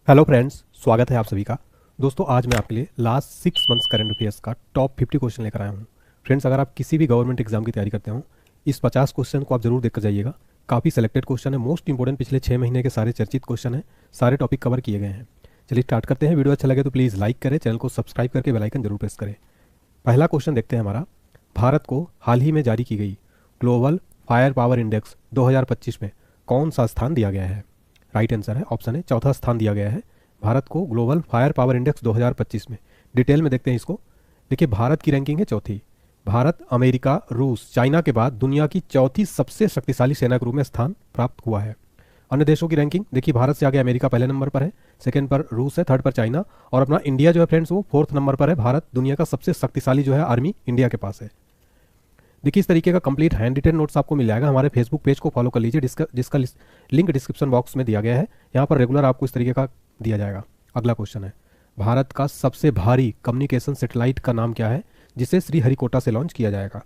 Hello friends, स्वागत है आप सभी का। दोस्तों, आज मैं आपके लिए लास्ट 6 मंथ्स करंट अफेयर्स का टॉप 50 क्वेश्चन लेकर आया हूँ। फ्रेंड्स, अगर आप किसी भी गवर्नमेंट एग्जाम की तैयारी करते हो, इस 50 क्वेश्चन को आप जरूर देखकर जाइएगा। काफ़ी सेलेक्टेड क्वेश्चन है, मोस्ट इंपॉर्टेंट पिछले 6 महीने के सारे चर्चित क्वेश्चन हैं, सारे टॉपिक कवर किए गए हैं। चलिए स्टार्ट करते हैं। वीडियो अच्छा लगे तो प्लीज़ लाइक करें, चैनल को सब्सक्राइब करके बेल आइकन जरूर प्रेस करें। पहला क्वेश्चन देखते हैं हमारा। भारत को हाल ही में जारी की गई ग्लोबल फायर पावर इंडेक्स 2025 में कौन सा स्थान दिया गया है? राइट आंसर है ऑप्शन है, चौथा स्थान दिया गया है भारत को ग्लोबल फायर पावर इंडेक्स 2025 में। डिटेल में देखते हैं इसको। देखिए, भारत की रैंकिंग है चौथी। भारत अमेरिका, रूस, चाइना के बाद दुनिया की चौथी सबसे शक्तिशाली सेना के रूप में स्थान प्राप्त हुआ है। अन्य देशों की रैंकिंग देखिए, भारत से आगे अमेरिका पहले नंबर पर है, सेकंड पर रूस है, थर्ड पर चाइना, और अपना इंडिया जो है फ्रेंड्स वो फोर्थ नंबर पर है। भारत दुनिया का सबसे शक्तिशाली जो है आर्मी इंडिया के पास है। देखिए, इस तरीके का कंप्लीट हैंड रिटन नोट्स आपको मिल जाएगा। हमारे फेसबुक पेज को फॉलो कर लीजिए, जिसका लिंक डिस्क्रिप्शन बॉक्स में दिया गया है। यहाँ पर रेगुलर आपको इस तरीके का दिया जाएगा। अगला क्वेश्चन है, भारत का सबसे भारी कम्युनिकेशन सैटेलाइट का नाम क्या है जिसे श्रीहरिकोटा से लॉन्च किया जाएगा?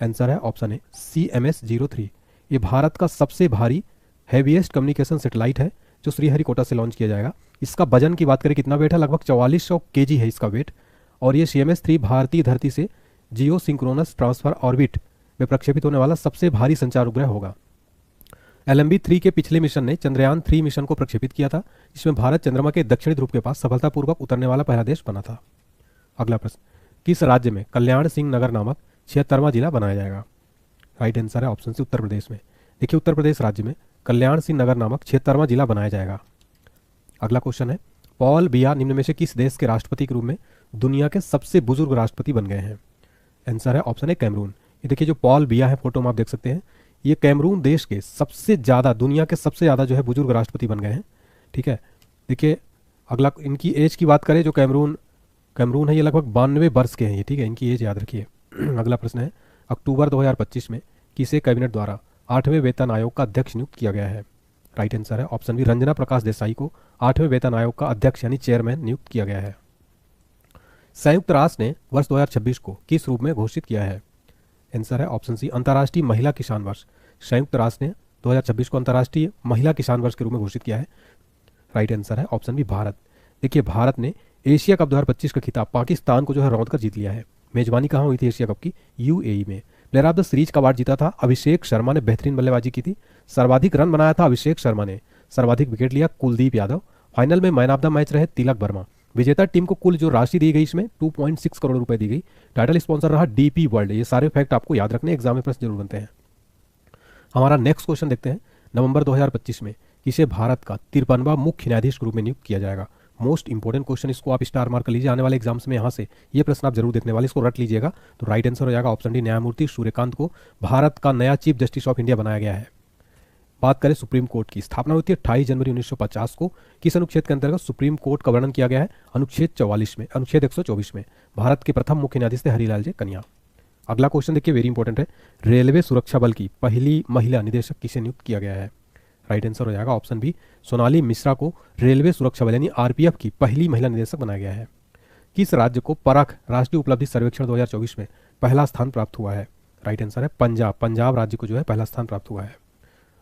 आंसर है ऑप्शन है CMS-03। ये भारत का सबसे भारी हैवीएस्ट कम्युनिकेशन सैटेलाइट है जो श्रीहरिकोटा से लॉन्च किया जाएगा। इसका वजन की बात करें, कितना वेट है? लगभग 4400 kg है इसका वेट। और ये CMS-3 भारतीय धरती से जियो सिंक्रोनस ट्रांसफर ऑर्बिट में प्रक्षेपित होने वाला सबसे भारी संचार उपग्रह होगा। LMB-3 के पिछले मिशन ने चंद्रयान-3 मिशन को प्रक्षेपित किया था, जिसमें भारत चंद्रमा के दक्षिणी ध्रुव के पास सफलतापूर्वक उतरने वाला पहला देश बना था। अगला प्रश्न, किस राज्य में कल्याण सिंह नगर नामक 76वां जिला बनाया जाएगा? राइट आंसर है ऑप्शन सी, उत्तर प्रदेश में। देखिए, उत्तर प्रदेश राज्य में कल्याण सिंह नगर नामक 76वां जिला बनाया जाएगा। अगला क्वेश्चन है, पॉल बिया निम्न में से किस देश के राष्ट्रपति के रूप में दुनिया के सबसे बुजुर्ग राष्ट्रपति बन गए हैं? आंसर है ऑप्शन है कैमरून। ये देखिए, जो पॉल बिया है, फोटो में आप देख सकते हैं, ये कैमरून देश के सबसे ज़्यादा, दुनिया के सबसे ज़्यादा जो है बुजुर्ग राष्ट्रपति बन गए हैं। ठीक है। देखिए, अगला इनकी एज की बात करें, जो कैमरून है, ये लगभग 92 वर्ष के हैं ये। ठीक है, इनकी एज याद रखिए। अगला प्रश्न है, अक्टूबर 2025 में किसे कैबिनेट द्वारा 8वें वेतन आयोग का अध्यक्ष नियुक्त किया गया है? राइट आंसर है ऑप्शन बी, रंजना प्रकाश देसाई को 8वें वेतन आयोग का अध्यक्ष यानी चेयरमैन नियुक्त किया गया है। संयुक्त राष्ट्र ने वर्ष 2026 को किस रूप में घोषित किया है? आंसर है ऑप्शन सी, अंतर्राष्ट्रीय महिला किसान वर्ष। संयुक्त राष्ट्र ने 2026 को अंतर्राष्ट्रीय महिला किसान वर्ष के रूप में घोषित किया है। राइट आंसर है ऑप्शन बी, भारत। देखिए, भारत ने एशिया कप 2025 का खिताब पाकिस्तान को जो है रौंद कर जीत लिया है। मेजबानी कहाँ हुई थी एशिया कप की? UAE में। प्लेयर ऑफ द सीरीज का अवार्ड जीता था अभिषेक शर्मा ने, बेहतरीन बल्लेबाजी की थी। सर्वाधिक रन बनाया था अभिषेक शर्मा ने। सर्वाधिक विकेट लिया कुलदीप यादव। फाइनल में मैन ऑफ द मैच रहे तिलक वर्मा। विजेता टीम को कुल जो राशि दी गई, इसमें 2.6 करोड़ रुपए दी गई। टाइटल स्पॉन्सर रहा DP वर्ल्ड। ये सारे फैक्ट आपको याद रखने, एग्जाम में प्रश्न जरूर बनते हैं। हमारा नेक्स्ट क्वेश्चन देखते हैं। नवंबर 2025 में किसे भारत का 53वां मुख्य न्यायाधीश के रूप में नियुक्त किया जाएगा? मोस्ट इंपॉर्टेंट क्वेश्चन, इसको आप स्टार मार्क कर लीजिए। आने वाले एग्जाम्स में यहाँ से ये प्रश्न आप जरूर देखने वाले, इसको रट लीजिएगा। तो राइट आंसर हो जाएगा ऑप्शन डी, न्यायमूर्ति सूर्यकांत को भारत का नया चीफ जस्टिस ऑफ इंडिया बनाया गया है। बात करें सुप्रीम कोर्ट की, स्थापना हुई थी 28 जनवरी 1950 को। किस अनुच्छेद के अंतर्गत सुप्रीम कोर्ट का वर्णन किया गया है? अनुच्छेद 124 में। भारत के प्रथम मुख्य न्यायाधीश थे हरिलाल जे कन्या। अगला क्वेश्चन देखिए, वेरी इंपॉर्टेंट है। रेलवे सुरक्षा बल की पहली महिला निदेशक किसे नियुक्त किया गया है? राइट आंसर हो जाएगा ऑप्शन बी, सोनाली मिश्रा को रेलवे सुरक्षा बल यानी RPF की पहली महिला निदेशक बनाया गया है। किस राज्य को परख राष्ट्रीय उपलब्धि सर्वेक्षण 2024 में पहला स्थान प्राप्त हुआ है? राइट आंसर है पंजाब। पंजाब राज्य को जो है पहला स्थान प्राप्त हुआ है।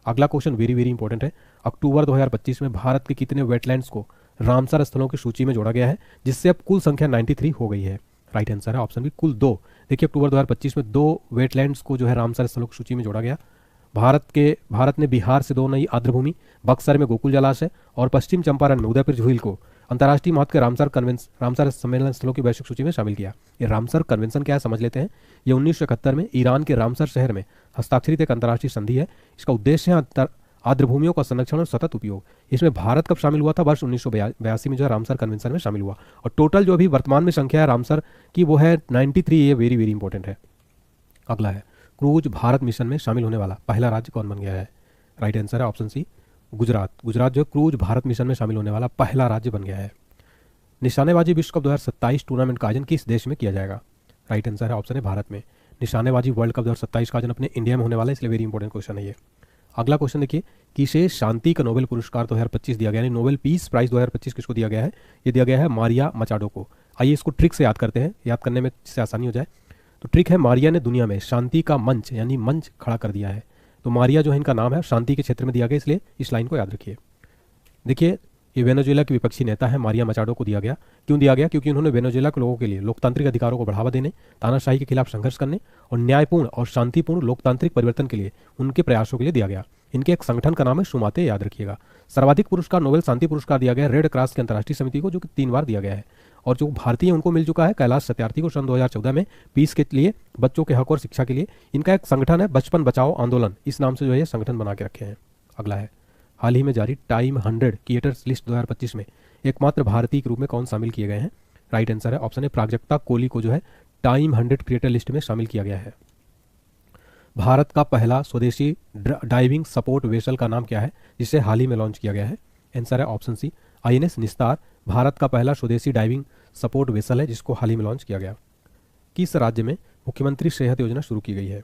अगला क्वेश्चन वेरी वेरी इंपॉर्टेंट है। अक्टूबर 2025 में भारत के कितने वेटलैंड्स को रामसर स्थलों की सूची में जोड़ा गया है, जिससे अब कुल संख्या 93 हो गई है? राइट आंसर है ऑप्शन बी, कुल 2। देखिए, अक्टूबर 2025 में 2 वेटलैंड्स को जो है रामसर स्थलों की सूची में जोड़ा गया। भारत ने बिहार से 2 नई आर्द्रभूमि, बक्सर में गोकुल जलाशय और पश्चिम चंपारण में उदयपुर झील को अंतर्राष्ट्रीय महत्व के रामसर सम्मेलन स्थलों की वैश्विक सूची में शामिल किया। ये रामसर कन्वेंशन क्या है समझ लेते हैं। ये 1971 में ईरान के रामसर शहर में हस्ताक्षरित एक अंतर्राष्ट्रीय संधि है। इसका उद्देश्य है आर्द्रभूमियों का संरक्षण और सतत उपयोग। इसमें भारत कब शामिल हुआ था? वर्ष 1982 में जो है रामसर कन्वेंशन में शामिल हुआ। और टोटल जो अभी वर्तमान में संख्या है रामसर की वो है 93। ये वेरी वेरी इंपॉर्टेंट है। अगला है, क्रूज भारत मिशन में शामिल होने वाला पहला राज्य कौन बन गया है? राइट आंसर है ऑप्शन सी, गुजरात। गुजरात जो क्रूज भारत मिशन में शामिल होने वाला पहला राज्य बन गया है। निशानेबाजी विश्व कप 2027 टूर्नामेंट का आयोजन किस देश में किया जाएगा? राइट आंसर है ऑप्शन है भारत में। निशानेबाजी वर्ल्ड कप 2027 का आयोजन अपने इंडिया में होने वाला है, इसलिए वेरी इंपॉर्टेंट क्वेश्चन है ये। अगला क्वेश्चन देखिए, किसे शांति का नोबेल पुरस्कार 2025 दिया गया है? नोबेल पीस प्राइज 2025 किसको दिया गया है? ये दिया गया है मारिया मचाडो को। आइए इसको ट्रिक से याद करते हैं, याद करने में जिससे आसानी हो जाए। तो ट्रिक है, मारिया ने दुनिया में शांति का मंच यानी मंच खड़ा कर दिया है। तो मारिया जो है इनका नाम है, शांति के क्षेत्र में दिया गया, इसलिए इस लाइन को याद रखिए। देखिए, ये वेनेजुएला के विपक्षी नेता है मारिया मचाडो को दिया गया। क्यों दिया गया? क्योंकि उन्होंने वेनेजुएला के लोगों के लिए लोकतांत्रिक अधिकारों को बढ़ावा देने, तानाशाही के खिलाफ संघर्ष करने और न्यायपूर्ण और शांतिपूर्ण लोकतांत्रिक परिवर्तन के लिए उनके प्रयासों के लिए दिया गया। इनके एक संगठन का नाम है शुमाते, याद रखिएगा। सर्वाधिक पुरस्कार नोबेल शांति पुरस्कार दिया गया रेड क्रॉस की अंतर्राष्ट्रीय समिति को, जो कि 3 बार दिया गया है। और जो भारतीय उनको मिल चुका है कैलाश सत्यार्थी को सन 2014 में पीस के लिए, बच्चों के हक और शिक्षा के लिए। इनका एक संगठन है बचपन बचाओ आंदोलन, इस नाम से जो है ये संगठन बना के रखे हैं। अगला है, हाल ही में जारी टाइम 100 क्रिएटर्स लिस्ट 2025 में एकमात्र भारतीय के रूप में कौन शामिल किए गए हैं? राइट आंसर है ऑप्शन है प्राजक्ता कोहली को जो है टाइम 100 क्रिएटर लिस्ट में शामिल किया गया है। भारत का पहला स्वदेशी डाइविंग सपोर्ट वेसल का नाम क्या है, जिसे हाल ही में लॉन्च किया गया है? आंसर है ऑप्शन सी INS निस्तार भारत का पहला स्वदेशी डाइविंग सपोर्ट वेसल है, जिसको हाल ही में लॉन्च किया गया। किस राज्य में मुख्यमंत्री सेहत योजना शुरू की गई है?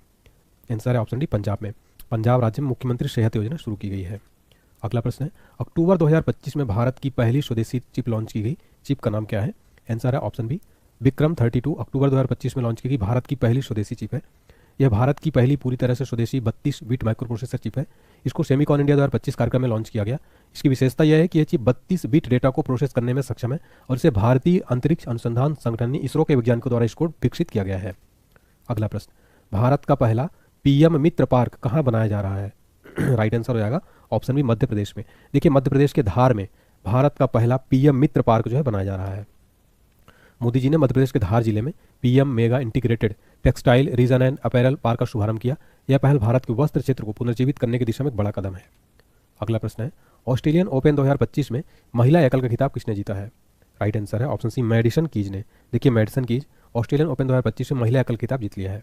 आंसर है ऑप्शन डी पंजाब में। पंजाब राज्य में मुख्यमंत्री सेहत योजना शुरू की गई है। अगला प्रश्न है, अक्टूबर 2025 में भारत की पहली स्वदेशी चिप लॉन्च की गई, चिप का नाम क्या है? आंसर है ऑप्शन बी विक्रम 32 अक्टूबर 2025 में लॉन्च की गई भारत की पहली स्वदेशी चिप है। यह भारत की पहली पूरी तरह से स्वदेशी 32 बिट माइक्रो प्रोसेसर चिप है। इसको सेमिकॉन इंडिया 2025 कार्यक्रम में लॉन्च किया गया। इसकी विशेषता यह है कि यह चिप 32 बिट डेटा को प्रोसेस करने में सक्षम है और इसे भारतीय अंतरिक्ष अनुसंधान संगठन इसरो के वैज्ञानिकों द्वारा इसको विकसित किया गया है। अगला प्रश्न, भारत का पहला PM मित्र पार्क कहाँ बनाया जा रहा है? राइट आंसर हो जाएगा ऑप्शन बी मध्य प्रदेश में। देखिए मध्य प्रदेश के धार में भारत का पहला PM मित्र पार्क जो है बनाया जा रहा है। मोदी जी ने मध्य प्रदेश के धार जिले में PM mega integrated textile reason and apparel park का शुभारंभ किया। यह पहल भारत के वस्त्र क्षेत्र को पुनर्जीवित करने की दिशा में एक बड़ा कदम है। अगला प्रश्न है, ऑस्ट्रेलियन ओपन 2025 में महिला एकल का खिताब किसने जीता है? राइट आंसर है ऑप्शन सी मैडिसन कीज ने। देखिए मैडिसन कीज ऑस्ट्रेलियन ओपन 2025 में महिला एकल खिताब जीत लिया है।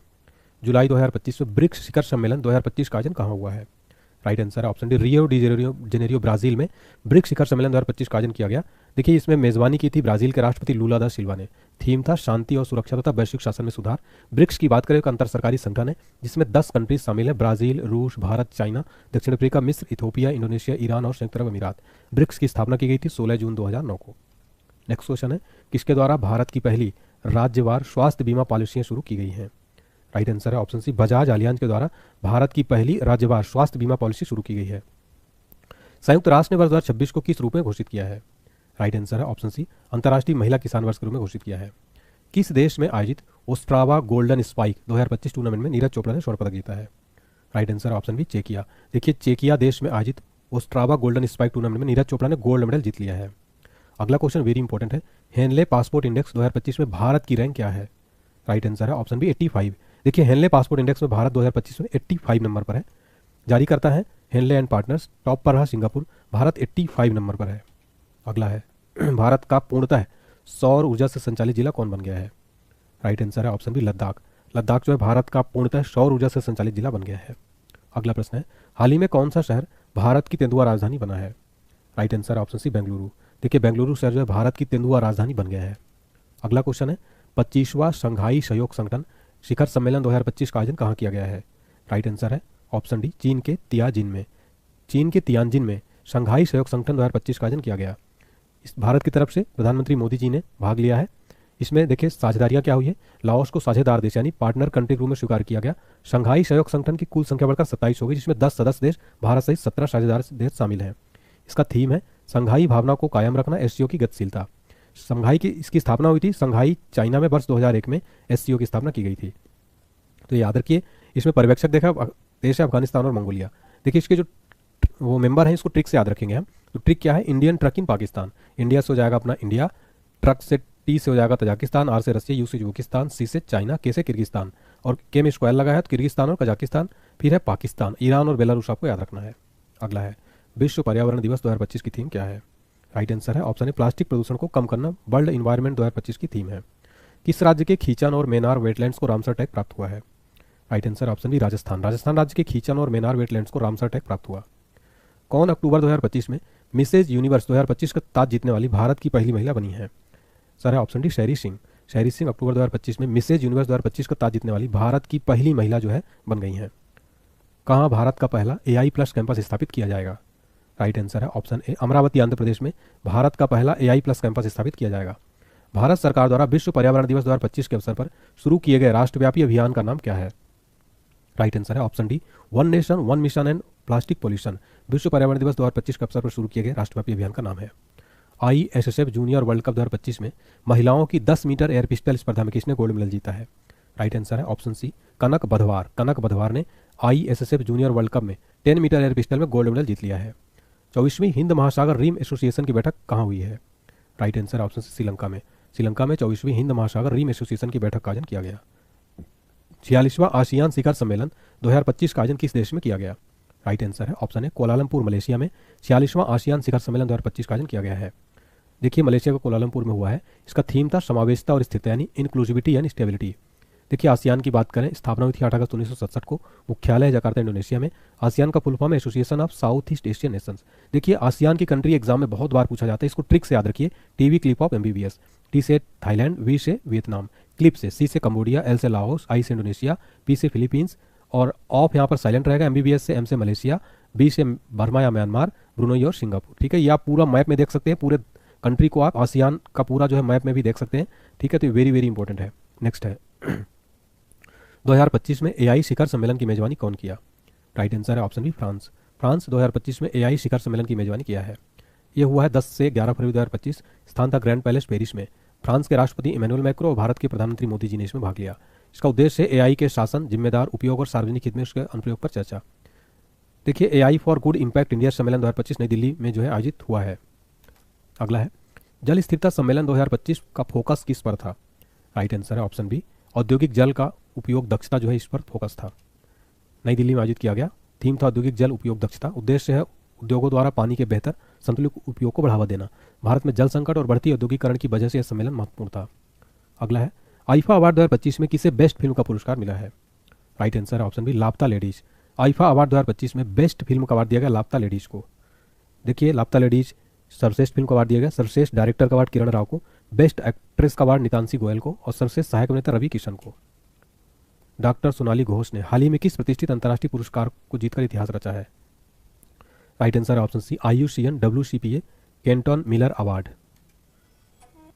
जुलाई 2025 में ब्रिक्स शिखर सम्मेलन 2025 का आयोजन कहाँ हुआ है? राइट आंसर है option D Rio de Janeiro Brazil में ब्रिक्स शिखर सम्मेलन 2025 का आयोजन किया गया। देखिए इसमें मेजबानी की थी ब्राजील के राष्ट्रपति लूला दा सिल्वा ने। थीम था शांति और सुरक्षा तथा वैश्विक शासन में सुधार। ब्रिक्स की बात करें तो अंतर सरकारी संगठन है जिसमें 10 कंट्रीज शामिल है, ब्राजील, रूस, भारत, चाइना, दक्षिण अफ्रीका, मिस्र, इथोपिया, इंडोनेशिया, ईरान और संयुक्त अरब अमीरात। ब्रिक्स की स्थापना की गई थी 16 जून 2009 को। नेक्स्ट क्वेश्चन है, किसके द्वारा भारत की पहली राज्यवार स्वास्थ्य बीमा पॉलिसियां शुरू की गई हैं? राइट आंसर है ऑप्शन सी बजाज अलियांज के द्वारा भारत की पहली राज्यवार स्वास्थ्य बीमा पॉलिसी शुरू की गई है। संयुक्त राष्ट्र ने वर्ष 2026 को किस रूप में घोषित किया है? राइट आंसर है ऑप्शन सी अंतर्राष्ट्रीय महिला किसान वर्ष के रूप में घोषित किया है। किस देश में आयोजित ओस्ट्रावा गोल्डन स्पाइक 2025 टूर्नामेंट में नीरज चोपड़ा ने स्वर्ण पदक जीता है? राइट आंसर ऑप्शन बी चेकिया। देखिए चेकिया देश में आयोजित ओस्ट्रावा गोल्डन स्पाइक टूर्नामेंट में नीरज चोपड़ा ने गोल्ड मेडल जीत लिया है। अगला क्वेश्चन वेरी इंपॉर्टेंट है, हेनले पासपोर्ट इंडेक्स 2025 में भारत की रैंक क्या है? राइट आंसर है ऑप्शन बी 85। देखिए हेनले पासपोर्ट इंडेक्स में भारत 2025 में 85 नंबर पर है। जारी करता है हेनले एंड पार्टनर्स। टॉप पर रहा सिंगापुर, भारत 85 नंबर पर है। अगला है, भारत का पूर्णतः सौर ऊर्जा से संचालित जिला कौन बन गया है? राइट आंसर है ऑप्शन बी लद्दाख। लद्दाख जो है भारत का पूर्णतः सौर ऊर्जा से संचालित जिला बन गया है। अगला प्रश्न है, हाल ही में कौन सा शहर भारत की तेंदुआ राजधानी बना है? Right answer option C Bengaluru. देखिए बेंगलुरु शहर जो है भारत की तेंदुआ राजधानी बन गया है। अगला क्वेश्चन है, 25वां शंघाई सहयोग संगठन शिखर सम्मेलन 2025 का आयोजन कहाँ किया गया है? राइट आंसर है ऑप्शन डी चीन के तियाजिन में। चीन के तियानजिन में शंघाई सहयोग संगठन 2025 का आयोजन किया गया। इस भारत की तरफ से प्रधानमंत्री मोदी जी ने भाग लिया है। इसमें देखिए साझेदारियां क्या हुई है, लाओस को साझेदार देश यानी पार्टनर कंट्री के रूप में स्वीकार किया गया। शंघाई सहयोग संगठन की कुल संख्या बढ़कर 27 हो गई, जिसमें 10 सदस्य देश भारत सहित 17 साझेदार देश शामिल हैं। इसका थीम है शंघाई भावना को कायम रखना, SCO की गतिशीलता। शंघाई की इसकी स्थापना हुई थी शंघाई चाइना में वर्ष 2001 में SCO की स्थापना की गई थी। तो याद रखिए इसमें पर्यवेक्षक देखा देश है अफगानिस्तान और मंगोलिया। देखिए इसके जो वो मेंबर हैं इसको ट्रिक से याद रखेंगे हम। तो ट्रिक क्या है, इंडियन ट्रक इन पाकिस्तान। इंडिया से हो जाएगा अपना इंडिया, ट्रक से T से हो जाएगा तजाकिस्तान, R से रसिया, U से उज्बेकिस्तान, C से चाइना, K से किर्गिस्तान और K में स्क्वायर लगा है तो किर्गिस्तान और कजाकिस्तान, फिर है पाकिस्तान, ईरान और बेलारूस आपको याद रखना है। अगला है, विश्व पर्यावरण दिवस 2025 की थीम क्या है? राइट आंसर है ऑप्शन है प्लास्टिक प्रदूषण को कम करना। वर्ल्ड इन्वायरमेंट 2025 की थीम है। किस राज्य के खींचन और मेनार वेटलैंड्स को रामसर टैग प्राप्त हुआ है? Right answer option B Rajasthan. Rajasthan राज्य के खींचन और मेनार वेटलैंड्स को रामसर टैग प्राप्त हुआ। कौन अक्टूबर 2025 में मिसेज यूनिवर्स 2025 का ताज जीतने वाली भारत की पहली महिला बनी है? सर है ऑप्शन डी शहरी सिंह। शहरी सिंह अक्टूबर 2025 में मिसेज यूनिवर्स 2025 का ताज जीतने वाली भारत की पहली महिला जो है बन गई हैं। कहाँ भारत का पहला AI+ कैंपस स्थापित किया जाएगा? राइट आंसर है ऑप्शन ए अमरावती आंध्र प्रदेश में भारत का पहला AI+ कैंपस स्थापित किया जाएगा। भारत सरकार द्वारा विश्व पर्यावरण दिवस 2025 के अवसर पर शुरू किए गए राष्ट्रव्यापी अभियान का नाम क्या है? राइट आंसर है option D one nation one mission and plastic pollution. विश्व पर्यावरण दिवस 2025 के अवसर पर शुरू किए गए राष्ट्रव्यापी अभियान का नाम है। ISSF जूनियर वर्ल्ड कप 2025 में महिलाओं की 10 मीटर एयर पिस्टल स्पर्धा में किसने गोल्ड मेडल जीता है? राइट आंसर है ऑप्शन सी, कनक बधवार। कनक बधवार ने ISSF जूनियर वर्ल्ड कप में 10 मीटर एयर पिस्टल में गोल्ड मेडल जीत लिया है। 24वीं हिंद महासागर रिम एसोसिएशन की बैठक कहाँ हुई है? Right answer option C, Sri Lanka में। श्रीलंका में 24वीं हिंद महासागर रिम एसोसिएशन की बैठक का आयोजन किया गया। 46वां आसियान शिखर सम्मेलन 2025 का आयोजन किस देश में किया गया? राइट आंसर है ऑप्शन है कोलालमपुर, मलेशिया में 46वां आसियान शिखर सम्मेलन 2025 का आयोजन किया गया है। देखिए मलेशिया का कोलालमपुर में हुआ है। इसका थीम था समावेशिता और स्थिरता यानी इंक्लूसिविटी यानी स्टेबिलिटी। देखिए आसियान की बात करें, स्थापना हुई थी 8 अगस्त 1967 को। मुख्यालय जकार्ता इंडोनेशिया में। आसियान का फुल फॉर्म है association of south east Asian Nations. देखिए आसियान की कंट्री एग्जाम में बहुत बार पूछा जाता है, इसको ट्रिक से याद रखिए। T clip of MBBS। T से थाईलैंड, वी से वियतनाम, क्लिप से सी से कंबोडिया, एल से लाओस, आई से इंडोनेशिया, पी से फिलीपींस और ऑफ यहाँ पर साइलेंट रहेगा। MBBS से एम से मलेशिया, बी से बर्मा या म्यांमार, ब्रुनई और सिंगापुर। ठीक है, ये आप पूरा मैप में देख सकते हैं। पूरे कंट्री को आप आसियान का पूरा जो है मैप में भी देख सकते हैं। ठीक है, तो ये वेरी वेरी इंपॉर्टेंट है। नेक्स्ट है 2025 में AI शिखर सम्मेलन की मेजबानी कौन किया? राइट आंसर है ऑप्शन बी, फ्रांस। फ्रांस 2025 में AI शिखर सम्मेलन की मेजबानी किया है। यह हुआ है 10 से 11 फरवरी 2025। स्थान था ग्रैंड पैलेस पेरिस में। फ्रांस के राष्ट्रपति इमैनुअल मैक्रो और भारत के प्रधानमंत्री मोदी जी ने इसमें भाग लिया। इसका उद्देश्य है AI के शासन, जिम्मेदार उपयोग और सार्वजनिक हित में उसके अनुप्रयोग पर चर्चा। देखिए AI for good impact India सम्मेलन 2025 नई दिल्ली में जो है आयोजित हुआ है। अगला है जल स्थिरता सम्मेलन 2025 का फोकस किस पर था? राइट आंसर है ऑप्शन बी, औद्योगिक जल का उपयोग दक्षता जो है इस पर फोकस था। नई दिल्ली में आयोजित किया गया। थीम था औद्योगिक जल उपयोग दक्षता। उद्देश्य है उद्योगों द्वारा पानी के बेहतर संतुलित उपयोग को बढ़ावा देना। भारत में जल संकट और बढ़ती औद्योगिकरण की वजह से यह सम्मेलन महत्वपूर्ण था। अगला है आईफा अवार्ड 2025 में किसे बेस्ट फिल्म का पुरस्कार मिला है? राइट आंसर है ऑप्शन बी, लापता लेडीज। आईफा अवार्ड 2025 में बेस्ट फिल्म का अवार्ड दिया गया लापता लेडीज को। देखिए लापता लेडीज सर्वश्रेष्ठ फिल्म का अवार्ड दिया गया। सर्वश्रेष्ठ डायरेक्टर का अवार्ड किरण राव को, बेस्ट एक्ट्रेस का अवार्ड नितांशी गोयल को और सर्वश्रेष्ठ सहायक अभिनेता रवि किशन को। डॉक्टर सोनाली घोष ने हाल ही में किस प्रतिष्ठित अंतर्राष्ट्रीय पुरस्कार को जीतकर इतिहास रचा है? राइट आंसर है option C, IUCN WCPA Kenton Miller award.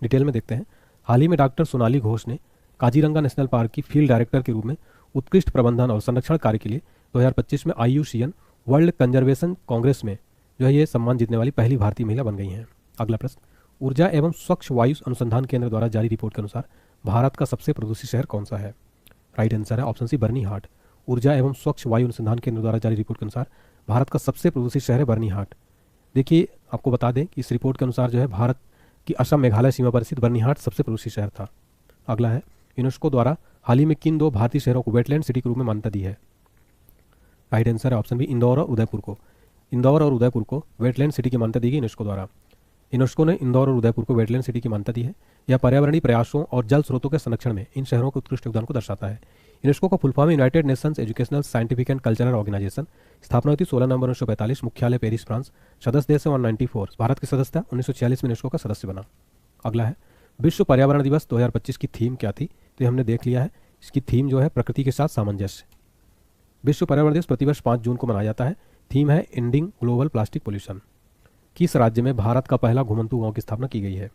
Detail में देखते हैं। हाल ही में डॉक्टर सोनाली घोष ने काजीरंगा नेशनल पार्क की फील्ड डायरेक्टर के रूप में उत्कृष्ट प्रबंधन और संरक्षण कार्य के लिए 2025 में IUCN वर्ल्ड कंजर्वेशन कांग्रेस में जो है ये सम्मान जीतने वाली पहली भारतीय महिला बन गई हैं। अगला प्रश्न, ऊर्जा एवं स्वच्छ वायु अनुसंधान केंद्र द्वारा जारी रिपोर्ट के अनुसार भारत का सबसे प्रदूषित शहर कौन सा है? राइट आंसर है ऑप्शन सी, बर्नीहाट। ऊर्जा एवं स्वच्छ वायु अनुसंधान केंद्र द्वारा जारी रिपोर्ट के अनुसार भारत का सबसे प्रदूषित शहर है बर्नीहाट। देखिए आपको बता दें कि इस रिपोर्ट के अनुसार जो है भारत की असम मेघालय सीमा पर स्थित बर्नीहाट सबसे प्रदूषित शहर था। अगला है यूनेस्को द्वारा हाल ही में किन 2 भारतीय शहरों को वेटलैंड सिटी के रूप में मान्यता दी है? राइट आंसर है ऑप्शन बी, इंदौर और उदयपुर को। इंदौर और उदयपुर को वेटलैंड सिटी की मान्यता दी गई यूनेस्को द्वारा। यूनेस्को ने इंदौर और उदयपुर को वेटलैंड सिटी की मान्यता दी है। यह पर्यावरणीय प्रयासों और जल स्रोतों के संरक्षण में इन शहरों के उत्कृष्ट योगदान को दर्शाता है। यूनेस्को का फुल फॉर्म है United Nations Educational Scientific and Cultural Organization. स्थापना हुई थी 16 नवंबर 1945। मुख्यालय पेरिस, फ्रांस। सदस्य देश है 194। भारत के सदस्य था 1946 में यूनेस्को का सदस्य बना। अगला है विश्व पर्यावरण दिवस 2025 की थीम क्या थी? तो हमने देख लिया है। इसकी थीम जो है प्रकृति के साथ सामंजस्य। विश्व पर्यावरण दिवस प्रतिवर्ष 5 जून को मनाया जाता है। थीम है एंडिंग ग्लोबल प्लास्टिक पोल्यूशन। किस राज्य में भारत का पहला घुमंतू गांव की स्थापना की गई है?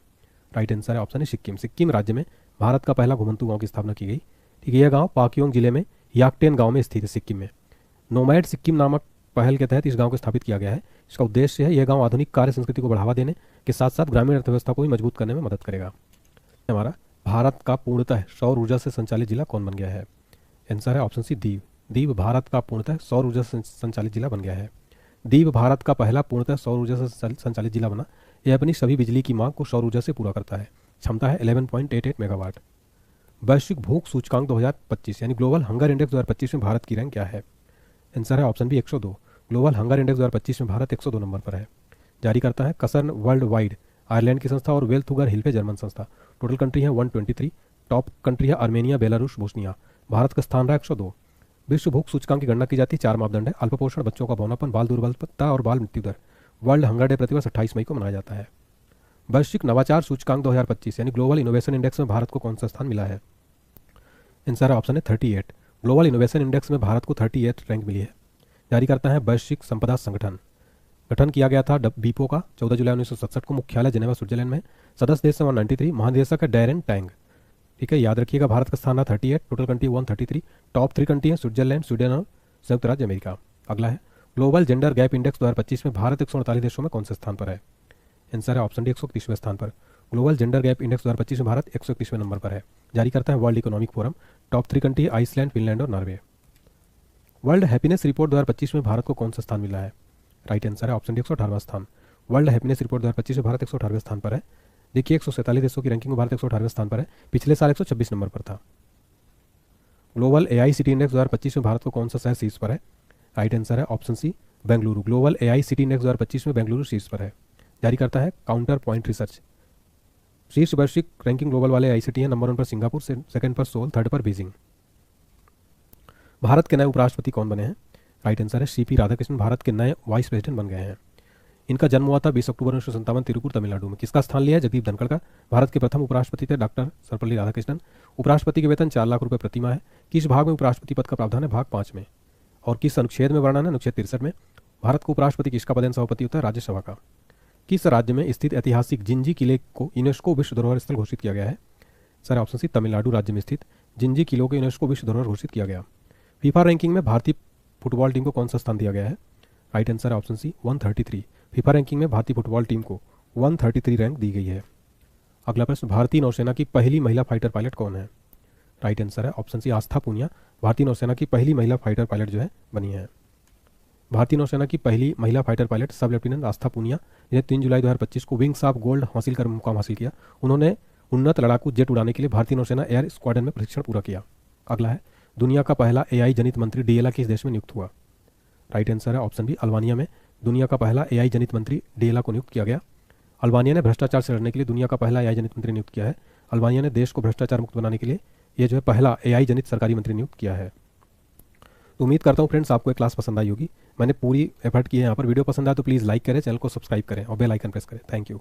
राइट आंसर है ऑप्शन है सिक्किम। सिक्किम राज्य में भारत का पहला घुमंतू गांव की स्थापना की गई। ठीक है, यह गांव पाक्योंग जिले में याकटेन गांव में स्थित है सिक्किम में। नोमैड सिक्किम नामक पहल के तहत इस गांव को स्थापित किया गया है। इसका उद्देश्य है यह गांव आधुनिक कार्य संस्कृति को बढ़ावा देने के साथ साथ ग्रामीण अर्थव्यवस्था को भी मजबूत करने में मदद करेगा। हमारा भारत का पूर्णतः सौर ऊर्जा से संचालित जिला कौन बन गया है? आंसर है ऑप्शन सी, दीव। दीव भारत का पूर्णतः सौर ऊर्जा से संचालित जिला बन गया है। दीव भारत का पहला पूर्णतः सौर ऊर्जा से संचालित जिला बना। यह अपनी सभी बिजली की मांग को सौर ऊर्जा से पूरा करता है। क्षमता है 11.88 मेगावाट। वैश्विक भूख सूचकांक 2025 यानी ग्लोबल हंगर इंडेक्स 2025 में भारत की रैंक क्या है? आंसर है option B, 102। Global Hunger Index 2025 में भारत 102 नंबर पर है। जारी करता है कसर्न वर्ल्ड वाइड, आयरलैंड की संस्था, और वेल्थुगर हिल्फे जर्मन संस्था। टोटल कंट्री है 123। टॉप कंट्री है आर्मेनिया, बेलारूस, बोस्निया। भारत का स्थान रहा 102। विश्व भूख सूचकांक की गणना की जाती है। 4 मापदंड है, अल्पपोषण, बच्चों का बौनापन, बाल दुर्बलता और बाल मृत्यु दर। वर्ल्ड हंगर डे प्रतिवर्ष 28 मई को मनाया जाता है। वैश्विक नवाचार सूचकांक 2025 यानी ग्लोबल इनोवेशन इंडेक्स में भारत को कौन सा स्थान मिला है? आंसर ऑप्शन है 38। ग्लोबल इनोवेशन इंडेक्स में भारत को 38 रैंक मिली है। जारी करता है वैश्विक संपदा संगठन। गठन किया गया था बीपो का 14 जुलाई 1967 को। मुख्यालय जेनेवा, स्विट्जरलैंड में। सदस्य देश है 193। महानिदेशक है डैरेन टैंग। ठीक है, याद रखिएगा भारत का स्थान है 38। Total country 133। टॉप 3 कंट्री है स्विट्जरलैंड, स्वीडन और संयुक्त राज्य अमेरिका। अगला है ग्लोबल जेंडर गैप इंडेक्स 2025 में भारत 148 देशों में कौन से स्थान पर है? आंसर है ऑप्शन डी 131वें स्थान पर। ग्लोबल जेंडर गैप इंडेक्स 2025 में भारत 131वें नंबर पर है। जारी करता है World Economic Forum. Top 3 country Iceland, Finland और नॉर्वे। वर्ल्ड हैप्पीनेस रिपोर्ट 2025 में भारत को कौन सा स्थान मिला है? राइट आंसर है ऑप्शन डी 118वां स्थान। वर्ल्ड हैप्पीनेस रिपोर्ट 2025 में भारत 118वें स्थान पर है। देखिए 147 देशों की रैंकिंग में भारत 118वें स्थान पर है, पिछले साल 126 नंबर पर था। ग्लोबल एआई सिटी इंडेक्स 2025 में भारत को कौन सा शहर शीर्ष पर है? राइट आंसर है option C Bengaluru. Global AI City Index 2025 में बेंगलुरु शीर्ष पर है। जारी करता है काउंटर पॉइंट रिसर्च। शीर्ष वैश्विक रैंकिंग ग्लोबल वाले आई सिटी है। नंबर 1 पर सिंगापुर, सेकंड पर सोल, थर्ड पर बीजिंग। भारत के नए उपराष्ट्रपति कौन बने हैं? राइट आंसर है सीपी राधाकृष्णन भारत के नए वाइस प्रेसिडेंट बन गए हैं। इनका जन्म हुआ था 20 अक्टूबर 1957 तिरुपुर, तमिलनाडु में। किसका स्थान लिया है? जगदीप धनखड़ का। भारत के प्रथम उपराष्ट्रपति थे डॉक्टर सर्वपल्ली राधाकृष्णन। उपराष्ट्रपति के वेतन 4 लाख रुपए प्रति माह है। किस भाग में उपराष्ट्रपति पद का प्रावधान है? भाग 5 में। और किस अनुच्छेद में वर्णन है? अनुच्छेद 63 में। भारत को उपराष्ट्रपति किसका पदेन सभापति होता है? राज्यसभा का। किस राज्य में स्थित ऐतिहासिक जिंजी किले को यूनेस्को विश्व धरोहर स्थल घोषित किया गया है? सर ऑप्शन सी तमिलनाडु राज्य में स्थित जिंजी किलों को यूनेस्को विश्व धरोहर घोषित किया गया। फीफा रैंकिंग में भारतीय फुटबॉल टीम को कौन सा स्थान दिया गया है? राइट आंसर है ऑप्शन सी 133। फीफा रैंकिंग में भारतीय फुटबॉल टीम को 133 रैंक दी गई है। अगला प्रश्न, भारतीय नौसेना की पहली महिला फाइटर पायलट कौन है? राइट आंसर है ऑप्शन सी आस्था पूनिया। भारतीय नौसेना की पहली महिला फाइटर पायलट जो है बनी है। भारतीय नौसेना की पहली महिला फाइटर पायलट सब लेफ्टिनेंट आस्था पूनिया, जिन्हें 3 जुलाई 2025 को विंग्स ऑफ गोल्ड हासिल कर मुकाम हासिल किया। उन्होंने उन्नत लड़ाकू जेट उड़ाने के लिए भारतीय नौसेना एयर स्क्वाड्रन में प्रशिक्षण पूरा किया। अगला है, दुनिया का पहला एआई जनित मंत्री डीएलआ किस देश में नियुक्त हुआ? राइट आंसर है ऑप्शन बी अल्बानिया में। दुनिया का पहला एआई जनित मंत्री डीएलआ को नियुक्त किया गया। अल्बानिया ने भ्रष्टाचार से लड़ने के लिए दुनिया का पहला एआई जनित मंत्री नियुक्त किया है। अल्बानिया ने देश को भ्रष्टाचार मुक्त बनाने के लिए ये जो है पहला एआई जनित सरकारी मंत्री नियुक्त किया है। तो उम्मीद करता हूँ फ्रेंड्स आपको ये क्लास पसंद आई होगी। मैंने पूरी एफर्ट की है यहाँ पर। वीडियो पसंद आए तो प्लीज़ लाइक करें, चैनल को सब्सक्राइब करें और बेल आइकन प्रेस करें। Thank you.